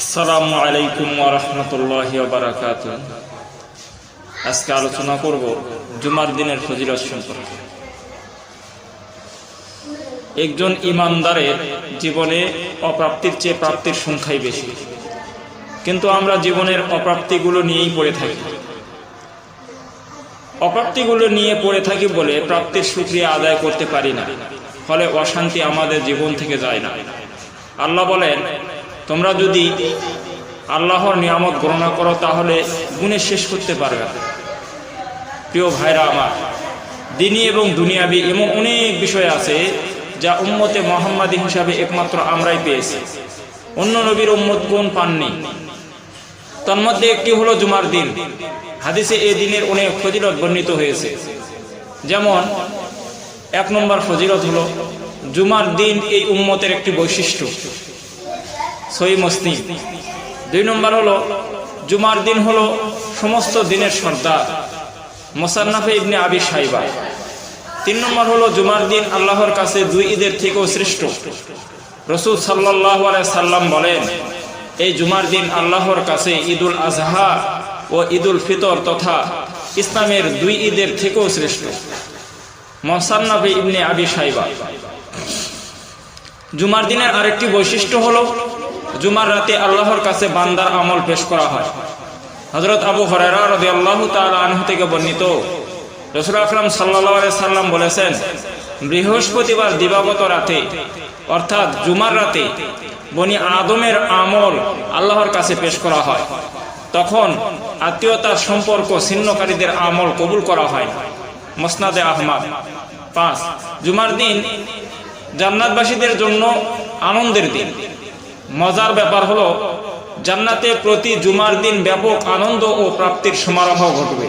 আসসালামু আলাইকুম ওয়া রাহমাতুল্লাহি ওয়া বারাকাতুহু। আজকে আলোচনা করব জুমার দিনের ফজিলত সম্পর্কে। একজন ইমানদারের জীবনে অপ্রাপ্তির চেয়ে প্রাপ্তির সংখ্যাই বেশি, কিন্তু আমরা জীবনের অপ্রাপ্তিগুলো নিয়েই পড়ে থাকি। অপ্রাপ্তিগুলো নিয়ে পড়ে থাকি বলে প্রাপ্তির শুকরিয়া আদায় করতে পারি না, ফলে অশান্তি আমাদের জীবন থেকে যায় না। আল্লাহ বলেন, তোমরা যদি আল্লাহর নিয়ামত গণনা করো তাহলে গুণে শেষ করতে পারবে না। প্রিয় ভাইরা আমার, দিনী এবং দুনিয়াবি এমন অনেক বিষয় আছে যা উম্মতে মুহাম্মাদী হিসাবে একমাত্র আমরাই পেয়েছি, অন্য নবীর উম্মতগণ পাননি। তন্মধ্যে একটি হলো জুমার দিন। হাদিসে এই দিনের অনেক ফজিলত বর্ণিত হয়েছে। যেমন 1 নম্বর ফজিলত হলো জুমার দিন এই উম্মতের একটি বৈশিষ্ট্য, সহিহ মুসলিম। 2 নম্বর হলো জুমার দিন হলো সমস্ত দিনের সর্দার, মুসান্নাফে ইবনে আবি শাইবা। 3 নম্বর হলো জুমার দিন আল্লাহর কাছে 2 ঈদের থেকেও শ্রেষ্ঠ। রাসূল সাল্লাল্লাহু আলাইহি সাল্লাম বলেন, এই জুমার দিন আল্লাহর কাছে ঈদুল আজহা ও ঈদুল ফিতর তথা ইসলামের 2 ঈদের থেকেও শ্রেষ্ঠ। মুসান্নাফে ইবনে আবি শাইবা। জুমার দিনের আরেকটি বৈশিষ্ট্য হলো জুমার রাতে আল্লাহর কাছে বান্দার আমল পেশ করা হয়। হযরত আবু হুরায়রা রাদিয়াল্লাহু তাআলা আনহু থেকে বর্ণিত, রাসূল আকরাম সাল্লাল্লাহু আলাইহি সাল্লাম বলেছেন, বৃহস্পতিবার দিবাগত রাতে অর্থাৎ জুমার রাতে বনি আদমের আমল আল্লাহর কাছে পেশ করা হয়। তখন আত্মীয়তার সম্পর্ক ছিন্নকারীদের আমল কবুল করা হয়। মুসনাদে আহমদ। 5, জুমার দিন জান্নাতবাসীদের জন্য আনন্দের দিন। মজার ব্যাপার হলো জান্নাতে প্রতি জুমার দিন ব্যাপক আনন্দ ও প্রাপ্তির সমারোহ ঘটবে।